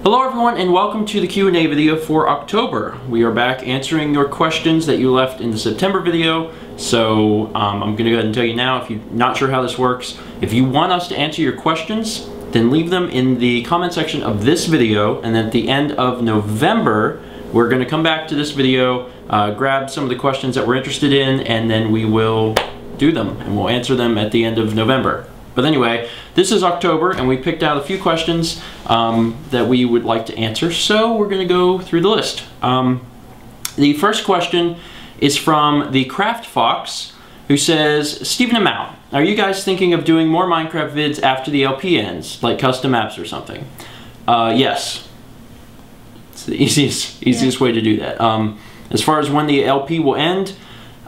Hello everyone and welcome to the Q&A video for October. We are back answering your questions that you left in the September video. So I'm going to go ahead and tell you now, if you're not sure how this works, if you want us to answer your questions, then leave them in the comment section of this video, and then at the end of November, we're going to come back to this video, grab some of the questions that we're interested in, and then we will do them, and we'll answer them at the end of November. But anyway, this is October, and we picked out a few questions that we would like to answer, so we're going to go through the list. The first question is from the Craft Fox, who says, Stephen and Mal, are you guys thinking of doing more Minecraft vids after the LP ends, like custom maps or something? Yes. It's the easiest way to do that. As far as when the LP will end,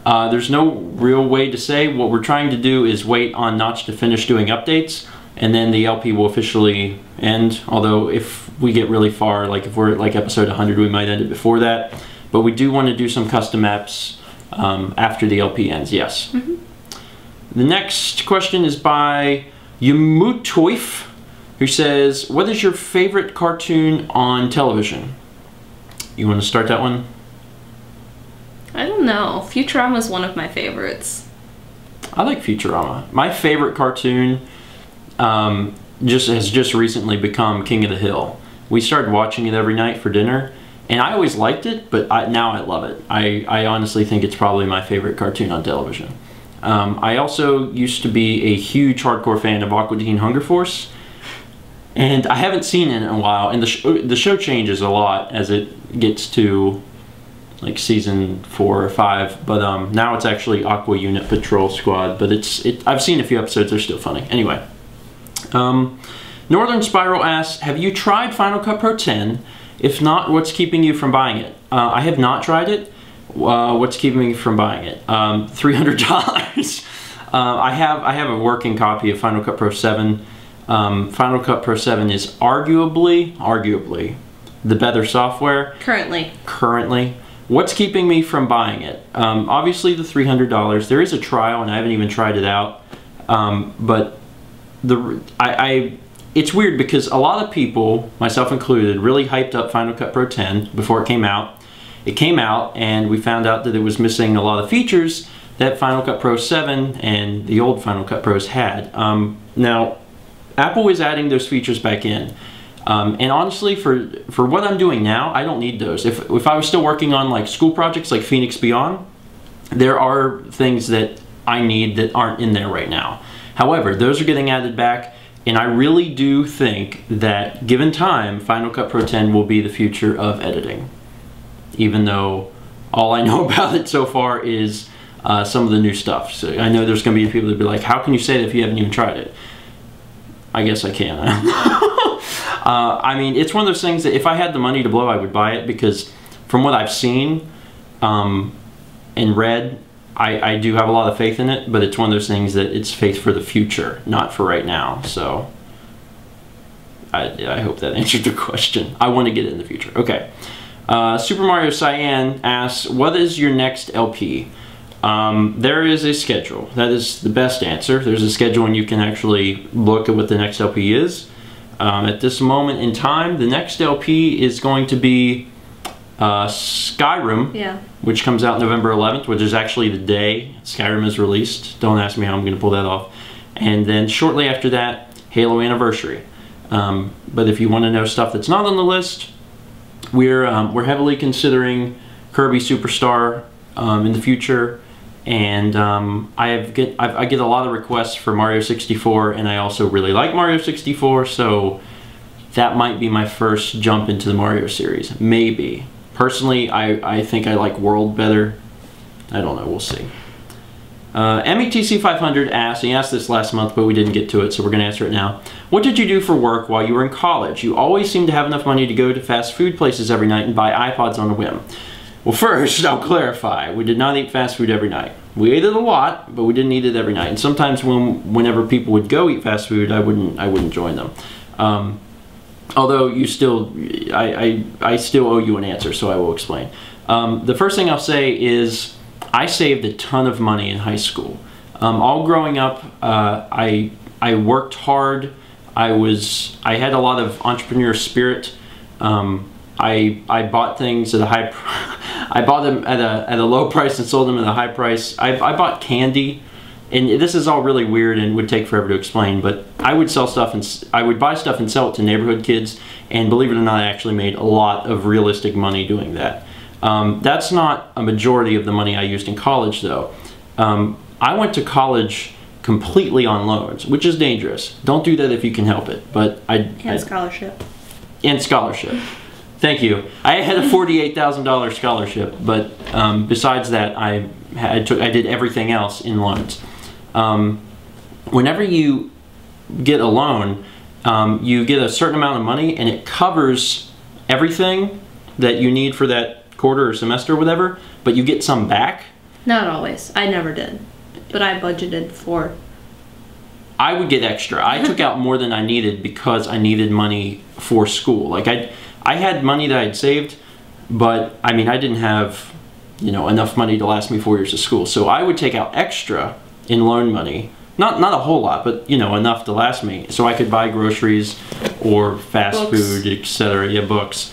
there's no real way to say. What we're trying to do is wait on Notch to finish doing updates, and then the LP will officially end. Although if we get really far, like if we're at like episode 100, we might end it before that. But we do want to do some custom maps after the LP ends, yes. Mm-hmm. The next question is by Yumutoif, who says, what is your favorite cartoon on television? You want to start that one? I don't know. Futurama is one of my favorites. I like Futurama. My favorite cartoon has just recently become King of the Hill. We started watching it every night for dinner, and I always liked it, but now I love it. I honestly think it's probably my favorite cartoon on television. I also used to be a huge hardcore fan of Aqua Teen Hunger Force, and I haven't seen it in a while, and the show changes a lot as it gets to like season 4 or 5, but now it's actually Aqua Unit Patrol Squad, but I've seen a few episodes, they're still funny. Anyway, Northern Spiral asks, have you tried Final Cut Pro 10? If not, what's keeping you from buying it? I have not tried it. What's keeping me from buying it? $300. I have a working copy of Final Cut Pro 7. Final Cut Pro 7 is arguably the better software. Currently. What's keeping me from buying it? Obviously the $300. There is a trial and I haven't even tried it out. But it's weird because a lot of people, myself included, really hyped up Final Cut Pro 10 before it came out. It came out and we found out that it was missing a lot of features that Final Cut Pro 7 and the old Final Cut Pros had. Now, Apple is adding those features back in. And honestly, for what I'm doing now, I don't need those. If I was still working on like school projects like Phoenix Beyond, there are things that I need that aren't in there right now. However, those are getting added back, and I really do think that given time, Final Cut Pro 10 will be the future of editing. Even though all I know about it so far is some of the new stuff. So I know there's going to be people that be like, how can you say that if you haven't even tried it? I guess I can. I mean, it's one of those things that if I had the money to blow, I would buy it, because from what I've seen and read, I do have a lot of faith in it, but it's one of those things that it's faith for the future, not for right now. So I hope that answered the question. I want to get it in the future. Okay. Super Mario Cyan asks, what is your next LP? There is a schedule. That is the best answer. There's a schedule and you can actually look at what the next LP is. At this moment in time, the next LP is going to be Skyrim, which comes out November 11th, which is actually the day Skyrim is released. Don't ask me how I'm going to pull that off. And then shortly after that, Halo Anniversary. But if you want to know stuff that's not on the list, we're heavily considering Kirby Superstar in the future. And I get a lot of requests for Mario 64, and I also really like Mario 64, so that might be my first jump into the Mario series. Maybe. Personally, I think I like World better. I don't know, we'll see. METC 500 asks, he asked this last month, but we didn't get to it, so we're going to answer it now. What did you do for work while you were in college? You always seem to have enough money to go to fast food places every night and buy iPods on a whim. Well, first, I'll clarify. We did not eat fast food every night. We ate it a lot, but we didn't eat it every night. And sometimes whenever people would go eat fast food, I wouldn't join them. Although I still owe you an answer, so I will explain. The first thing I'll say is I saved a ton of money in high school. All growing up, I worked hard. I had a lot of entrepreneur spirit. I bought things at a high I bought them at a low price and sold them at a high price. I bought candy, and this is all really weird and would take forever to explain, but I would sell stuff and I would buy stuff and sell it to neighborhood kids, and believe it or not, I actually made a lot of realistic money doing that. That's not a majority of the money I used in college, though. I went to college completely on loans, which is dangerous. Don't do that if you can help it. But And scholarship. And scholarship. Thank you. I had a $48,000 scholarship, but besides that, I did everything else in loans. Whenever you get a loan, you get a certain amount of money, and it covers everything that you need for that quarter or semester or whatever, but you get some back. Not always. I never did. But I budgeted for... I would get extra. I took out more than I needed because I needed money for school. Like I had money that I had saved, but I mean I didn't have, you know, enough money to last me 4 years of school. So I would take out extra in loan money. Not a whole lot, but you know, enough to last me, so I could buy groceries or fast food, etc. Yeah, books.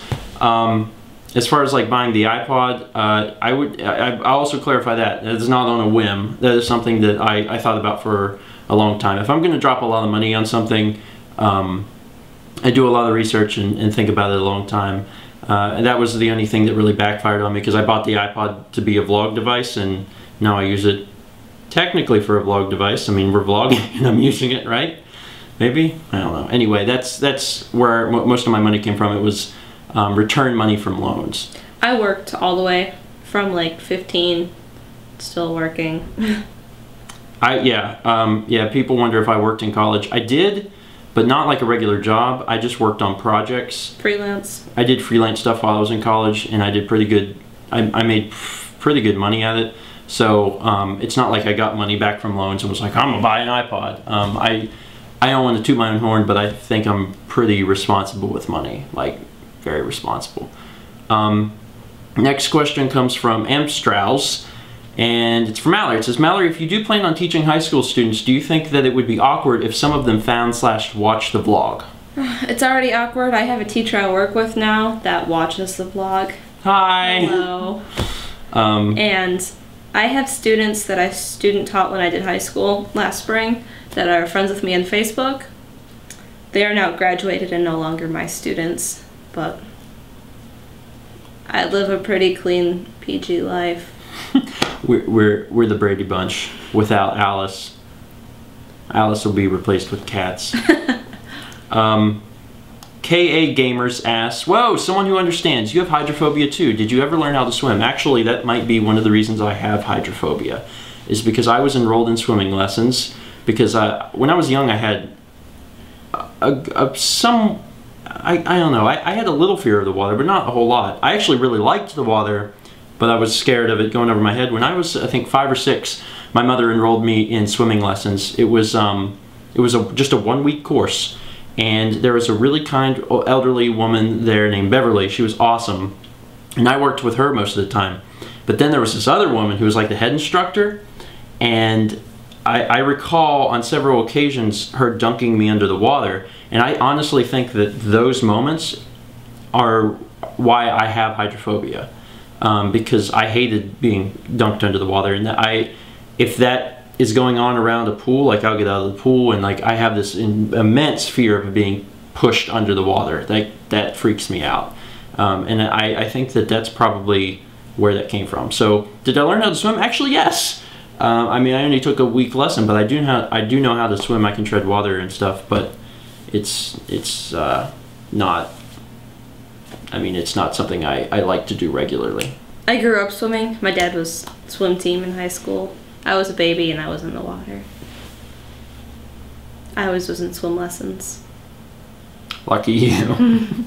As far as like buying the iPod, I'll also clarify that is not on a whim. That is something that I thought about for a long time. If I'm going to drop a lot of money on something, I do a lot of research and think about it a long time. And that was the only thing that really backfired on me, because I bought the iPod to be a vlog device, and now I use it technically for a vlog device. I mean, we're vlogging and I'm using it, right? Maybe? I don't know. Anyway, that's where most of my money came from. It was return money from loans. I worked all the way from like 15, still working. Yeah, people wonder if I worked in college. I did, but not like a regular job. I just worked on projects. Freelance. I did freelance stuff while I was in college, and I did pretty good. I made pretty good money at it. So it's not like I got money back from loans and was like, I'm gonna buy an iPod. I don't want to toot my own horn, but I think I'm pretty responsible with money, like very responsible. Next question comes from Amstrals, and it's from Mallory. It says, Mallory, if you do plan on teaching high school students, do you think that it would be awkward if some of them found/watched the vlog? It's already awkward. I have a teacher I work with now that watches the vlog. Hi. Hello. And I have students that I student taught when I did high school last spring that are friends with me on Facebook. They are now graduated and no longer my students, but I live a pretty clean PG life. We're the Brady Bunch without Alice. Alice will be replaced with cats. KA Gamers asks, whoa, someone who understands. You have hydrophobia too. Did you ever learn how to swim? Actually, that might be one of the reasons I have hydrophobia, is because I was enrolled in swimming lessons. Because when I was young, I had I don't know, I had a little fear of the water, but not a whole lot. I actually really liked the water, but I was scared of it going over my head. When I was, I think, 5 or 6, my mother enrolled me in swimming lessons. It was just a 1-week course. And there was a really kind elderly woman there named Beverly. She was awesome, and I worked with her most of the time. But then there was this other woman who was like the head instructor, and I recall on several occasions her dunking me under the water. And I honestly think that those moments are why I have hydrophobia, because I hated being dunked under the water. And if that is going on around a pool, like I'll get out of the pool and like I have this immense fear of being pushed under the water. That freaks me out, and I think that that's probably where that came from. So did I learn how to swim? Actually, yes. I mean, I only took a week lesson, but I do know how to swim. I can tread water and stuff, but it's not. I mean, it's not something I like to do regularly. I grew up swimming. My dad was swim team in high school. I was a baby and I was in the water. I always was in swim lessons. Lucky you.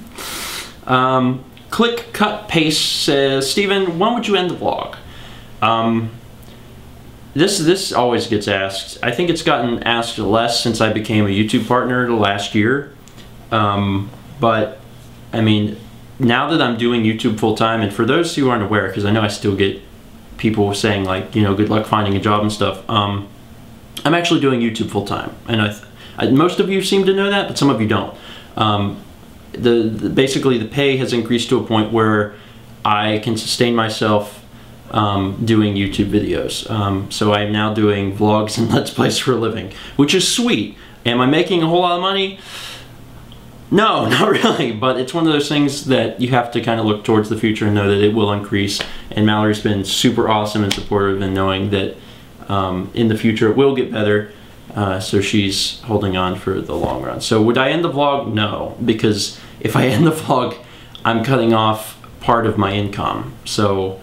Click Cut Paste says, Stephen, when would you end the vlog? This always gets asked. I think it's gotten asked less since I became a YouTube partner last year. But I mean, now that I'm doing YouTube full time, and for those who aren't aware, because I know I still get people saying like, you know, good luck finding a job and stuff. I'm actually doing YouTube full time, and most of you seem to know that, but some of you don't. basically the pay has increased to a point where I can sustain myself doing YouTube videos. So I'm now doing vlogs and Let's Plays for a living, which is sweet. Am I making a whole lot of money? No, not really, but it's one of those things that you have to kind of look towards the future and know that it will increase. And Mallory's been super awesome and supportive in knowing that in the future it will get better. So she's holding on for the long run. So would I end the vlog? No, because if I end the vlog, I'm cutting off part of my income. So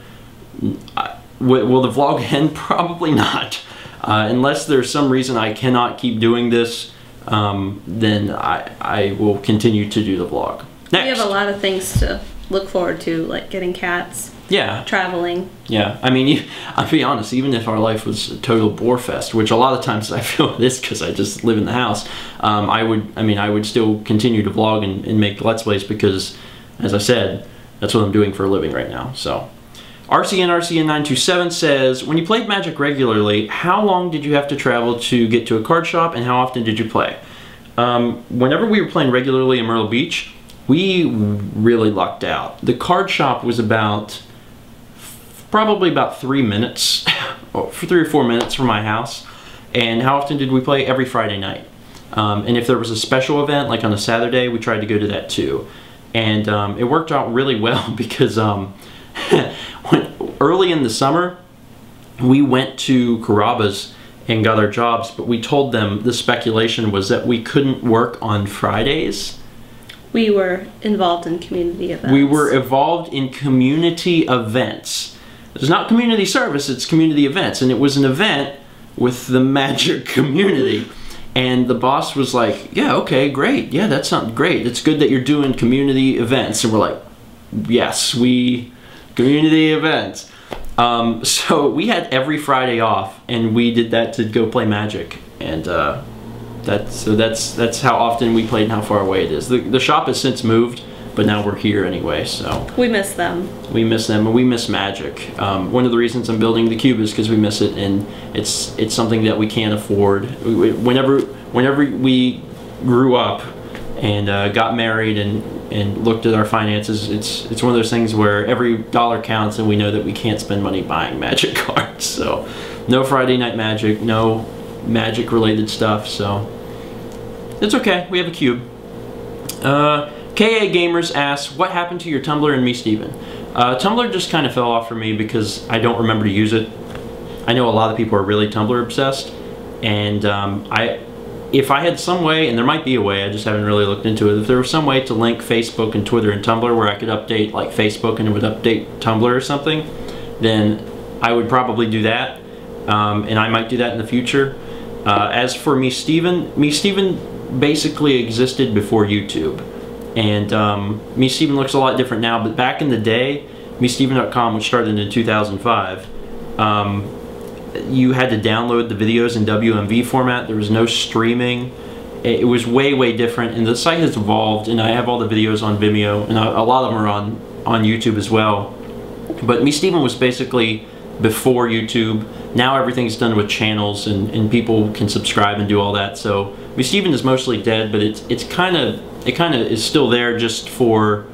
will the vlog end? Probably not. Unless there's some reason I cannot keep doing this, then I will continue to do the vlog. Next. We have a lot of things to look forward to, like getting cats. Yeah. Traveling. Yeah. I mean, I'll be honest, even if our life was a total bore fest, which a lot of times I feel it is because I just live in the house, I would still continue to vlog and make Let's Plays because, as I said, that's what I'm doing for a living right now. So, RCN927 says, when you played Magic regularly, how long did you have to travel to get to a card shop and how often did you play? Whenever we were playing regularly in Myrtle Beach, we really lucked out. The card shop was probably about 3 minutes, 3 or 4 minutes from my house. And how often did we play? Every Friday night. And if there was a special event, like on a Saturday, we tried to go to that too. And it worked out really well because early in the summer, we went to Carrabba's and got our jobs, but we told them the speculation was that we couldn't work on Fridays. We were involved in community events. We were involved in community events. It's not community service, it's community events. And it was an event with the Magic community. And the boss was like, yeah, okay, great. Yeah, that sounds great. It's good that you're doing community events. And we're like, yes, community events. So we had every Friday off, and we did that to go play Magic. And that's how often we played and how far away it is. The shop has since moved, but now we're here anyway, so. We miss them. We miss them, and we miss Magic. One of the reasons I'm building the cube is because we miss it, and it's something that we can't afford. Whenever we grew up and got married and looked at our finances, it's one of those things where every dollar counts, and we know that we can't spend money buying Magic cards. So, no Friday Night Magic, no Magic related stuff, so it's okay. We have a cube. KA Gamers asks, what happened to your Tumblr and me, Stephen? Tumblr just kind of fell off for me because I don't remember to use it. I know a lot of people are really Tumblr obsessed, and if I had some way, and there might be a way, I just haven't really looked into it, if there was some way to link Facebook and Twitter and Tumblr where I could update like Facebook and it would update Tumblr or something, then I would probably do that, and I might do that in the future. As for me, Stephen basically existed before YouTube. And Me Stephen looks a lot different now, but back in the day, MeStephen.com, which started in 2005, you had to download the videos in WMV format. There was no streaming. It was way, way different, and the site has evolved, and I have all the videos on Vimeo, and a lot of them are on YouTube as well. But Me Stephen was basically before YouTube. Now everything's done with channels, and people can subscribe and do all that. So Me Stephen is mostly dead, but it kind of is still there just for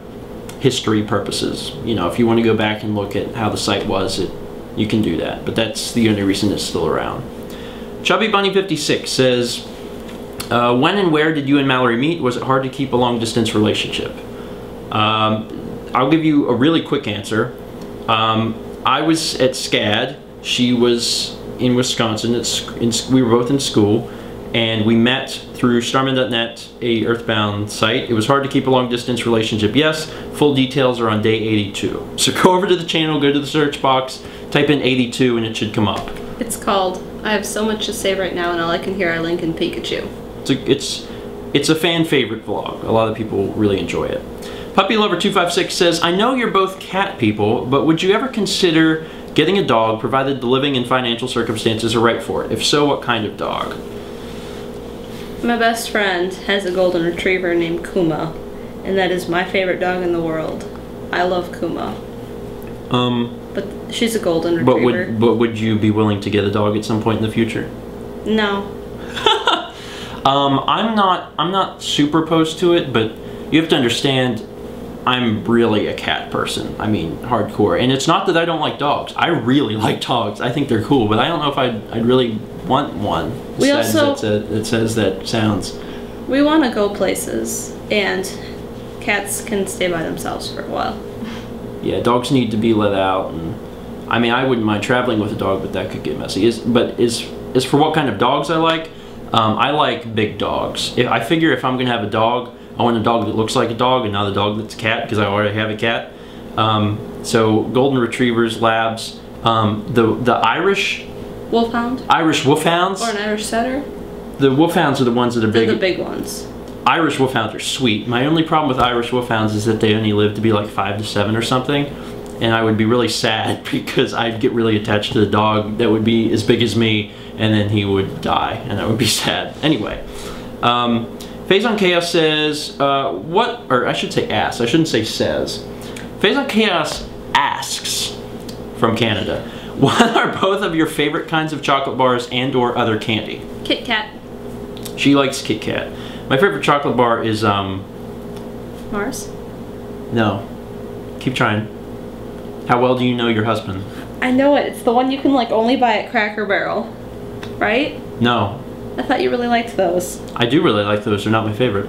history purposes. You know, if you want to go back and look at how the site was, you can do that. But that's the only reason it's still around. Chubby Bunny 56 says, when and where did you and Mallory meet? Was it hard to keep a long distance relationship? I'll give you a really quick answer. I was at SCAD. She was in Wisconsin. We were both in school, and we met through Starman.net, a Earthbound site. It was hard to keep a long distance relationship. Yes, full details are on day 82. So go over to the channel, go to the search box, type in 82, and it should come up. It's called I Have So Much to Say Right Now, and All I Can Hear Are Link and Pikachu. It's a fan favorite vlog. A lot of people really enjoy it. Puppy Lover 256 says, I know you're both cat people, but would you ever consider getting a dog provided the living and financial circumstances are right for it? If so, what kind of dog? My best friend has a golden retriever named Kuma, and that is my favorite dog in the world. I love Kuma. But she's a golden retriever. But would you be willing to get a dog at some point in the future? No. I'm not super opposed to it, but you have to understand, I'm really a cat person. I mean, hardcore. And it's not that I don't like dogs. I really like dogs. I think they're cool, but I don't know if I'd really want one. We also that says that sounds. We want to go places, and cats can stay by themselves for a while. Yeah, dogs need to be let out, and I mean, I wouldn't mind traveling with a dog, but that could get messy. As for what kind of dogs I like big dogs. I figure if I'm gonna have a dog, I want a dog that looks like a dog and not a dog that's a cat, because I already have a cat. So golden retrievers, labs, the Irish wolfhound. Irish wolfhounds. Or an Irish setter. The wolfhounds are the ones that are big. They're the big ones. Irish wolfhounds are sweet. My only problem with Irish wolfhounds is that they only live to be like 5 to 7 or something, and I would be really sad because I'd get really attached to the dog that would be as big as me, and then he would die, and that would be sad. Anyway, Phase on Chaos says, or I should say asks, I shouldn't say says. Phase on Chaos asks from Canada, what are both of your favorite kinds of chocolate bars and or other candy? Kit Kat. She likes Kit Kat. My favorite chocolate bar is, Mars? No. Keep trying. How well do you know your husband? I know it. It's the one you can like only buy at Cracker Barrel. Right? No. I thought you really liked those. I do really like those. They're not my favorite.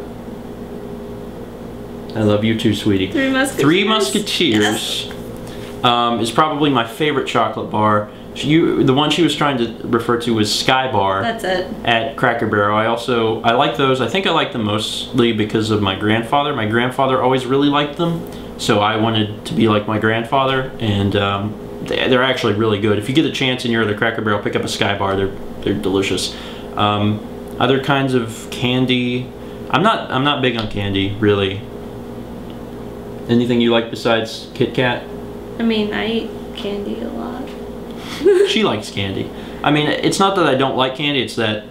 I love you too, sweetie. Three Musketeers. Three Musketeers is probably my favorite chocolate bar. The one she was trying to refer to was Sky Bar. That's it. At Cracker Barrel. I like those. I think I like them mostly because of my grandfather. My grandfather always really liked them, so I wanted to be like my grandfather, and they're actually really good. If you get a chance and you're at a Cracker Barrel, pick up a Sky Bar. They're delicious. Other kinds of candy. I'm not big on candy, really. Anything you like besides Kit Kat? I mean, I eat candy a lot. She likes candy. I mean, it's not that I don't like candy, it's that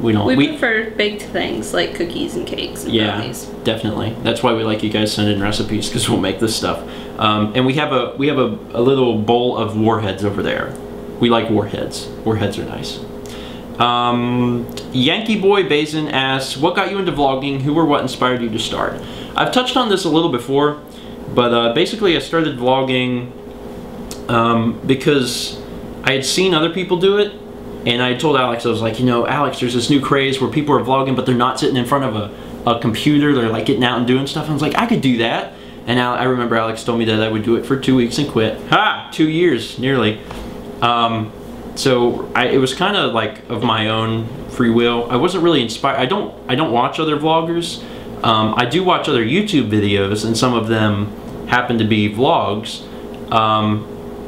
we prefer baked things like cookies and cakes and brownies. Definitely. That's why we like you guys send in recipes, because we'll make this stuff. And we have a little bowl of warheads over there. We like warheads. Warheads are nice. Yankee Boy Bazin asks, what got you into vlogging? Who or what inspired you to start? I've touched on this a little before, but basically I started vlogging because I had seen other people do it, and I told Alex, I was like, Alex, there's this new craze where people are vlogging, but they're not sitting in front of a computer, they're like getting out and doing stuff. I was like, I could do that. And now I remember Alex told me that I would do it for 2 weeks and quit. Ha! 2 years, nearly. So it was kind of like of my own free will. I wasn't really inspired. I don't watch other vloggers. I do watch other YouTube videos, and some of them happen to be vlogs.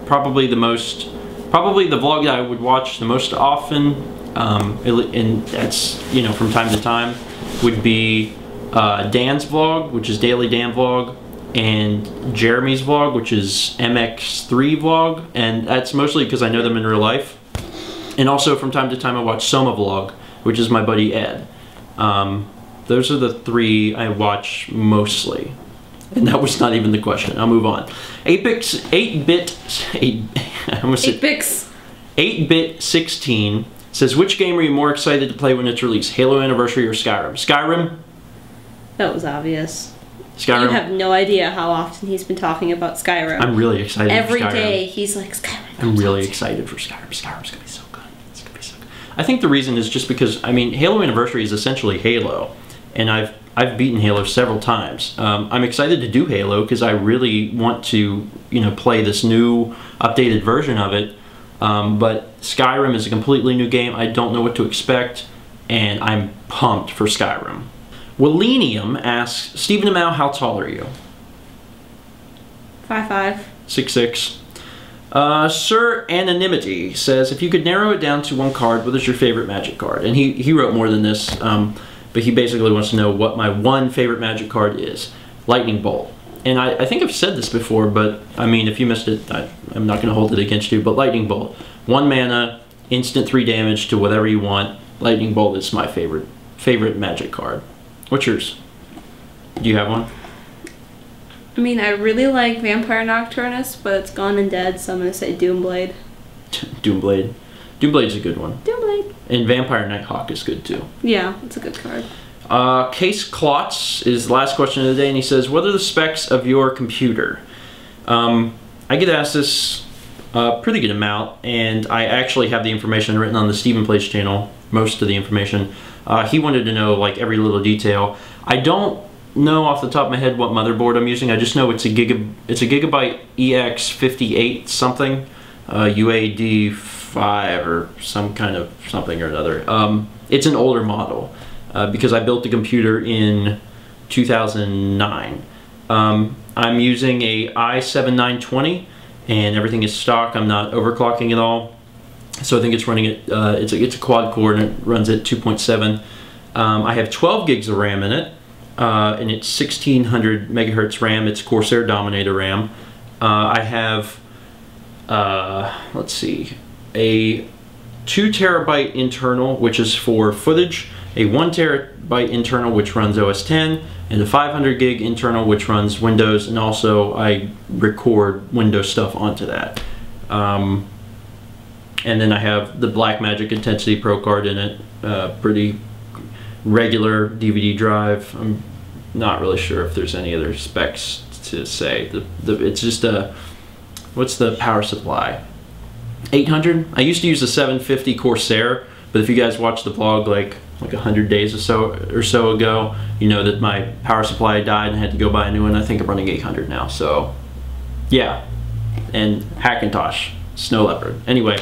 Probably the vlog that I would watch the most often, and that's from time to time, would be Dan's vlog, which is Daily Dan Vlog, and Jeremy's vlog, which is MX3 Vlog, and that's mostly because I know them in real life. And also from time to time I watch Soma Vlog, which is my buddy Ed. Those are the three I watch mostly. And that was not even the question. I'll move on. 8bit 16 says, which game are you more excited to play when it's released? Halo Anniversary or Skyrim? Skyrim? That was obvious. Skyrim. You have no idea how often he's been talking about Skyrim. I'm really excited for Skyrim. Every day he's like, Skyrim. I'm really excited for Skyrim. Skyrim's gonna be so good. It's gonna be so good. I think the reason is just because, I mean, Halo Anniversary is essentially Halo, and I've beaten Halo several times. I'm excited to do Halo because I really want to, play this new updated version of it. But Skyrim is a completely new game. I don't know what to expect, and I'm pumped for Skyrim. Willenium asks, Stephen Amau, how tall are you? 5'5". 6'6". Sir Anonymity says, if you could narrow it down to one card, what is your favorite Magic card? And he wrote more than this, but he basically wants to know what my one favorite Magic card is. Lightning Bolt. And I think I've said this before, but I mean, if you missed it, I'm not going to hold it against you, but Lightning Bolt. 1 mana, instant 3 damage to whatever you want. Lightning Bolt is my favorite Magic card. What's yours? Do you have one? I mean, I really like Vampire Nocturnus, but it's gone and dead, so I'm going to say Doomblade. Doomblade's a good one. Doomblade. And Vampire Nighthawk is good too. Yeah, it's a good card. Case Klotz is the last question of the day, and he says, what are the specs of your computer? I get asked this a pretty good amount, and I actually have the information written on the Stephen Plays channel, most of the information. He wanted to know like every little detail. I don't know off the top of my head what motherboard I'm using. I just know it's a Gigabyte EX58 something, UAD5 or some kind of something or another. It's an older model because I built the computer in 2009. I'm using a i7-920 and everything is stock. I'm not overclocking at all. So I think it's running at, it's a quad core and it runs at 2.7. I have 12 gigs of RAM in it, and it's 1600 megahertz RAM. It's Corsair Dominator RAM. I have, let's see, a 2 terabyte internal, which is for footage, a 1 terabyte internal, which runs OS X, and a 500 gig internal, which runs Windows, and also I record Windows stuff onto that. And then I have the Blackmagic Intensity Pro card in it, pretty regular DVD drive. I'm not really sure if there's any other specs to say. It's just a, what's the power supply? 800? I used to use the 750 Corsair, but if you guys watched the vlog like 100 days or so ago, you know that my power supply died and I had to go buy a new one. I think I'm running 800 now, so yeah. And Hackintosh, Snow Leopard. Anyway,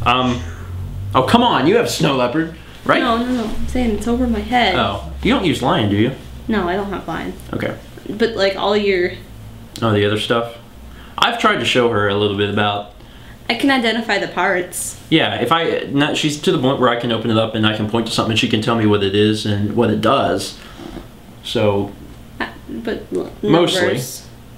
oh come on, you have Snow Leopard, right? No, I'm saying it's over my head. Oh, you don't use Lion, do you? No, I don't have Lion. Okay. But like all your... Oh, the other stuff? I've tried to show her a little bit about... I can identify the parts. Yeah, if she's to the point where I can open it up and I can point to something and she can tell me what it is and what it does. So... But numbers. Mostly.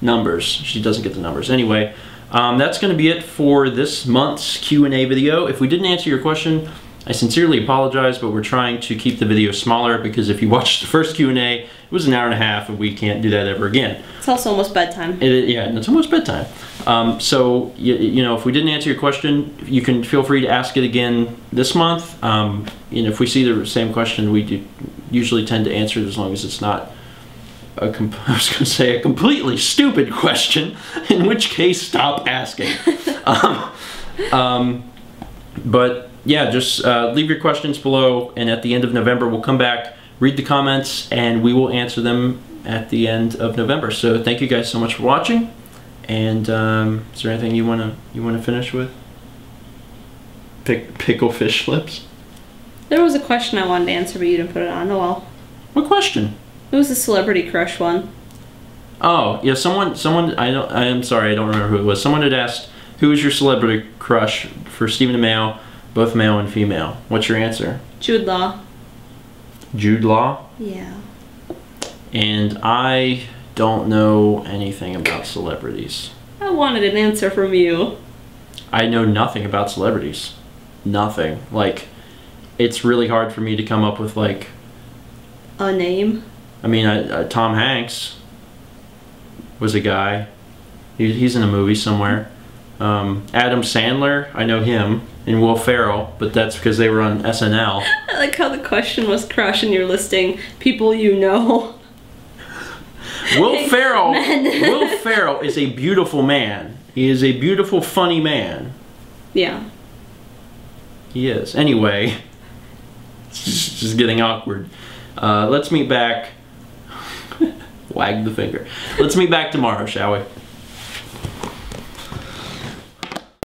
Numbers. She doesn't get the numbers. Anyway, that's going to be it for this month's Q&A video. If we didn't answer your question, I sincerely apologize, but we're trying to keep the video smaller because if you watched the first Q&A, it was an hour and a half and we can't do that ever again. It's also almost bedtime. Yeah, it's almost bedtime. So, you know, if we didn't answer your question, you can feel free to ask it again this month. You know, if we see the same question, we usually tend to answer it as long as it's not I was going to say a completely stupid question, in which case stop asking. But yeah, just leave your questions below, and at the end of November we'll come back, read the comments, and we will answer them at the end of November. So thank you guys so much for watching, and is there anything you want to finish with? Pickle fish lips? There was a question I wanted to answer, but you didn't put it on. Oh well. What question? It was a celebrity crush one. Oh, yeah, someone, I'm sorry, I don't remember who it was. Someone had asked, who is your celebrity crush for Stephen and Male, both male and female? What's your answer? Jude Law. Jude Law? Yeah. And I don't know anything about celebrities. I wanted an answer from you. I know nothing about celebrities. Nothing. Like, it's really hard for me to come up with, like... A name? I mean, Tom Hanks was a guy. He's in a movie somewhere. Adam Sandler, I know him, and Will Ferrell, but that's because they were on SNL. I like how the question was crush and you're listing people you know. Will Ferrell is a beautiful man. He is a beautiful, funny man. Yeah. He is. Anyway, it's just getting awkward. Let's meet back. Wag the finger. Let's meet back tomorrow, shall we?